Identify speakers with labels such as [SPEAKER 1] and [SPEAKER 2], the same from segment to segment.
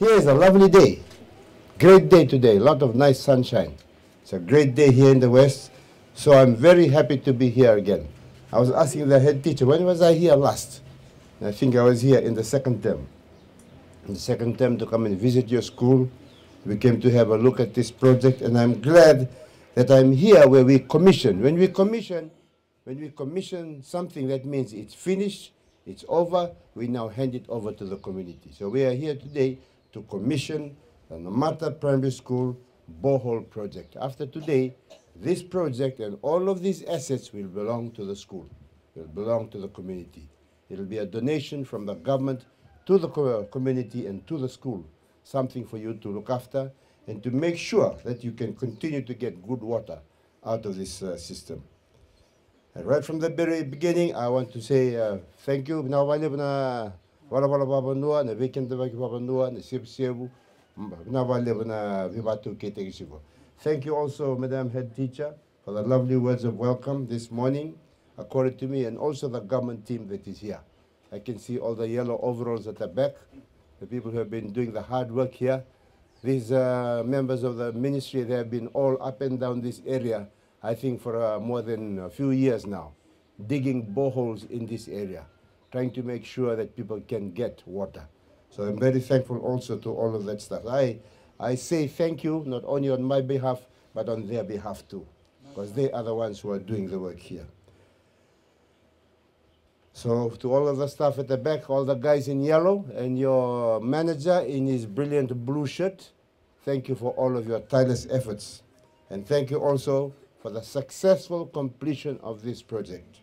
[SPEAKER 1] Here is a lovely day. Great day today. A lot of nice sunshine. It's a great day here in the West. So I'm very happy to be here again. I was asking the head teacher, when was I here last? And I think I was here in the second term. In the second term to come and visit your school. We came to have a look at this project, and I'm glad that I'm here where we commission. When we commission something, that means it's finished, it's over, we now hand it over to the community. So we are here today to commission the Namata Primary School borehole project. After today, this project and all of these assets will belong to the school, will belong to the community. It will be a donation from the government to the community and to the school, something for you to look after and to make sure that you can continue to get good water out of this system. And right from the very beginning, I want to say thank you. Thank you also, Madam Head Teacher, for the lovely words of welcome this morning, according to me, and also the government team that is here. I can see all the yellow overalls at the back, the people who have been doing the hard work here. These members of the ministry, they have been all up and down this area, I think for more than a few years now, digging boreholes in this area, trying to make sure that people can get water. So I'm very thankful also to all of that stuff. I say thank you, not only on my behalf, but on their behalf too, because they are the ones who are doing the work here. So to all of the staff at the back, all the guys in yellow, and your manager in his brilliant blue shirt, thank you for all of your tireless efforts. And thank you also for the successful completion of this project.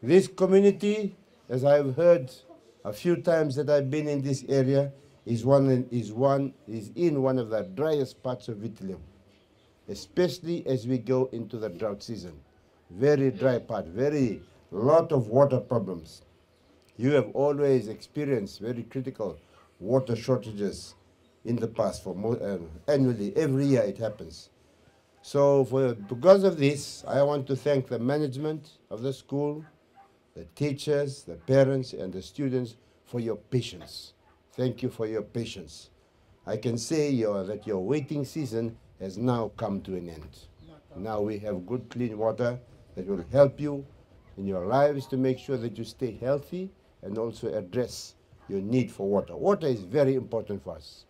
[SPEAKER 1] This community, as I've heard a few times that I've been in this area, is in one of the driest parts of Vitilevu, especially as we go into the drought season. Very dry part, very lot of water problems. You have always experienced very critical water shortages in the past. Annually, every year it happens. So because of this, I want to thank the management of the school, the teachers, the parents, and the students for your patience. Thank you for your patience. I can say that your waiting season has now come to an end. Now we have good, clean water that will help you in your lives to make sure that you stay healthy and also address your need for water. Water is very important for us.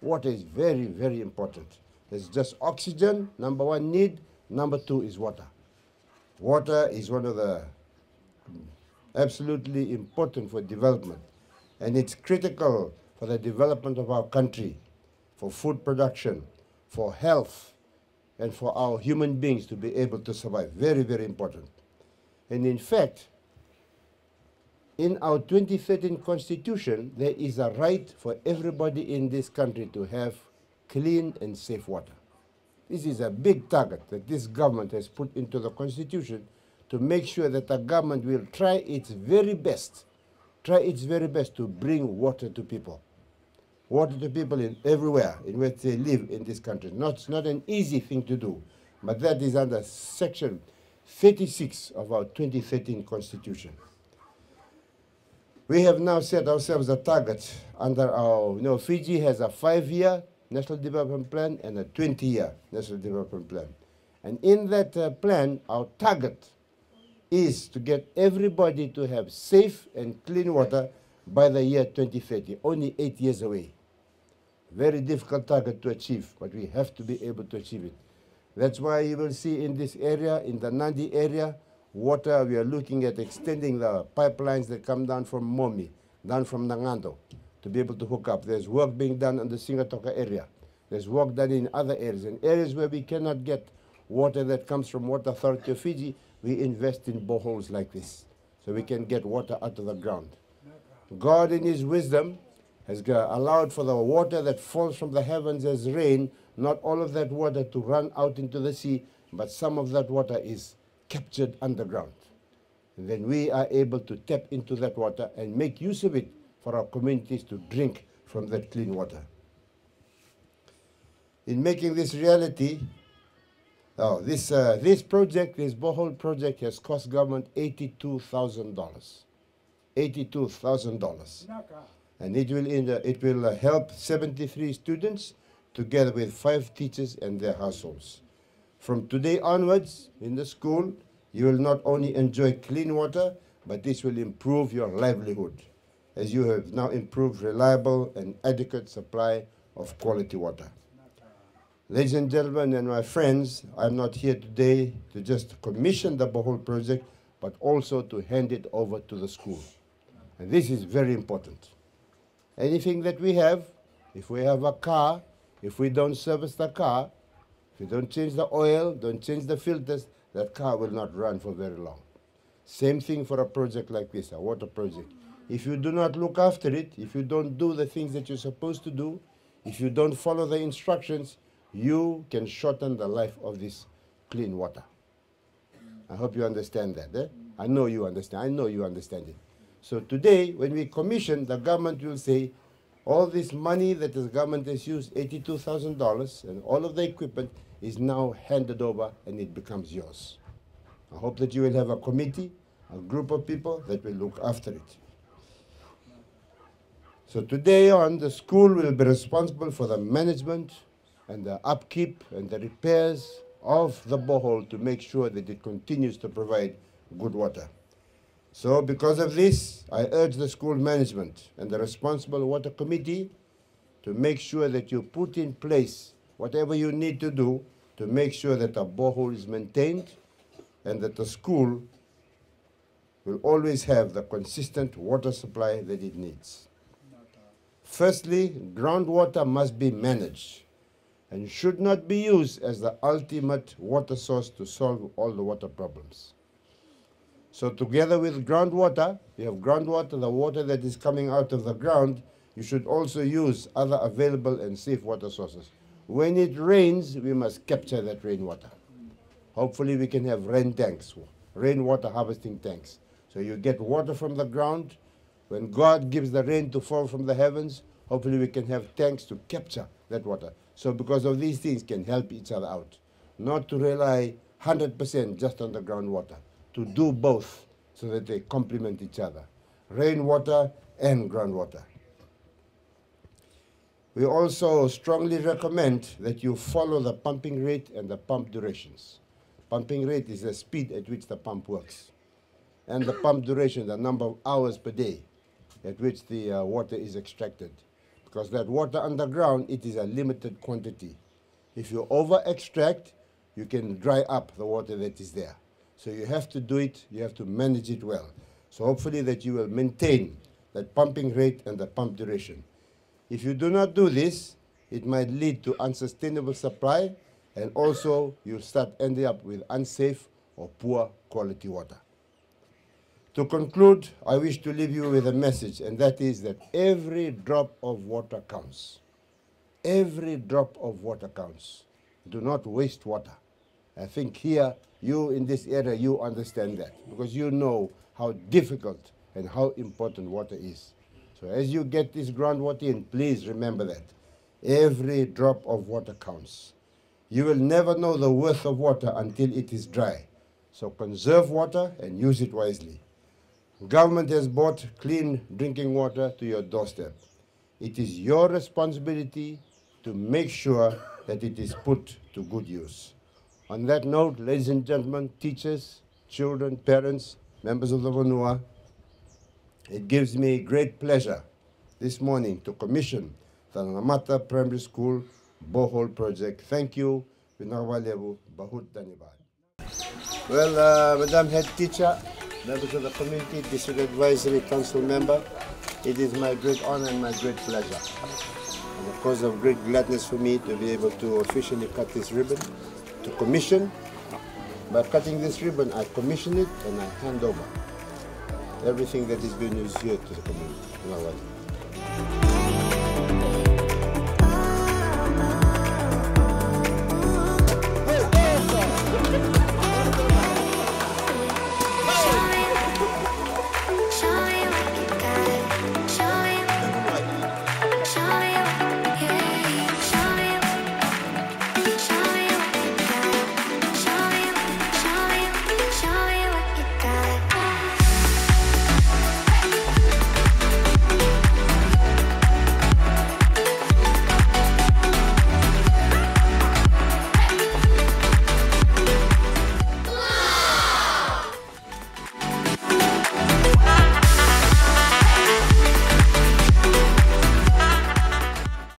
[SPEAKER 1] Water is very, very important. There's just oxygen, number one need. Number two is water. Water is one of the absolutely important for development. And it's critical for the development of our country, for food production, for health, and for our human beings to be able to survive. Very, very important. And in fact, in our 2013 Constitution, there is a right for everybody in this country to have clean and safe water. This is a big target that this government has put into the Constitution to make sure that the government will try its very best to bring water to people. Water to people everywhere in which they live in this country. It's not an easy thing to do, but that is under Section 36 of our 2013 Constitution. We have now set ourselves a target under our, Fiji has a 5-year National Development Plan and a 20-year National Development Plan. And in that plan, our target is to get everybody to have safe and clean water by the year 2030, only 8 years away. Very difficult target to achieve, but we have to be able to achieve it. That's why you will see in this area, in the Nandi area, water, we are looking at extending the pipelines that come down from Momi, down from Nangando, to be able to hook up. There's work being done in the Singatoka area. There's work done in other areas. In areas where we cannot get water that comes from Water Authority of Fiji, we invest in boreholes like this, so we can get water out of the ground. God in his wisdom has allowed for the water that falls from the heavens as rain, not all of that water to run out into the sea, but some of that water is captured underground. And then we are able to tap into that water and make use of it for our communities to drink from that clean water. In making this reality, this borehole project has cost government $82,000. $82,000. And it will help 73 students together with 5 teachers and their households. From today onwards, in the school, you will not only enjoy clean water, but this will improve your livelihood, as you have now improved reliable and adequate supply of quality water. Ladies and gentlemen and my friends, I'm not here today to just commission the borehole project, but also to hand it over to the school. And this is very important. Anything that we have, if we have a car, if we don't service the car, if we don't change the oil, don't change the filters, that car will not run for very long. Same thing for a project like this, a water project. If you do not look after it, if you don't do the things that you're supposed to do, if you don't follow the instructions, you can shorten the life of this clean water. I hope you understand that. Eh? I know you understand. I know you understand it. So today, when we commission, the government will say, all this money that the government has used, $82,000, and all of the equipment is now handed over and it becomes yours. I hope that you will have a committee, a group of people that will look after it. So today on, the school will be responsible for the management and the upkeep and the repairs of the borehole to make sure that it continues to provide good water. So because of this, I urge the school management and the responsible water committee to make sure that you put in place whatever you need to do to make sure that the borehole is maintained and that the school will always have the consistent water supply that it needs. Firstly, groundwater must be managed and should not be used as the ultimate water source to solve all the water problems. So together with groundwater, you have groundwater, the water that is coming out of the ground, you should also use other available and safe water sources. When it rains, we must capture that rainwater. Hopefully we can have rain tanks, rainwater harvesting tanks. So you get water from the ground. When God gives the rain to fall from the heavens, hopefully we can have tanks to capture that water. So because of these things can help each other out. Not to rely 100% just on the groundwater. To do both so that they complement each other. Rainwater and groundwater. We also strongly recommend that you follow the pumping rate and the pump durations. Pumping rate is the speed at which the pump works. And the pump duration, the number of hours per day at which the water is extracted. Because that water underground, it is a limited quantity. If you over-extract, you can dry up the water that is there. So you have to do it, you have to manage it well. So hopefully that you will maintain that pumping rate and the pump duration. If you do not do this, it might lead to unsustainable supply, and also you'll start ending up with unsafe or poor quality water. To conclude, I wish to leave you with a message, and that is that every drop of water counts. Every drop of water counts. Do not waste water. I think here, you in this area, you understand that, because you know how difficult and how important water is. So as you get this groundwater in, please remember that. Every drop of water counts. You will never know the worth of water until it is dry. So conserve water and use it wisely. Government has brought clean drinking water to your doorstep. It is your responsibility to make sure that it is put to good use. On that note, ladies and gentlemen, teachers, children, parents, members of the Vanua, it gives me great pleasure this morning to commission the Namata Primary School borehole project. Thank you. Well, Madam Head Teacher, members of the community, District Advisory Council member, it is my great honor and my great pleasure. And of course, of great gladness for me to be able to officially cut this ribbon, to commission. By cutting this ribbon, I commission it and I hand over everything that is being used here to the community.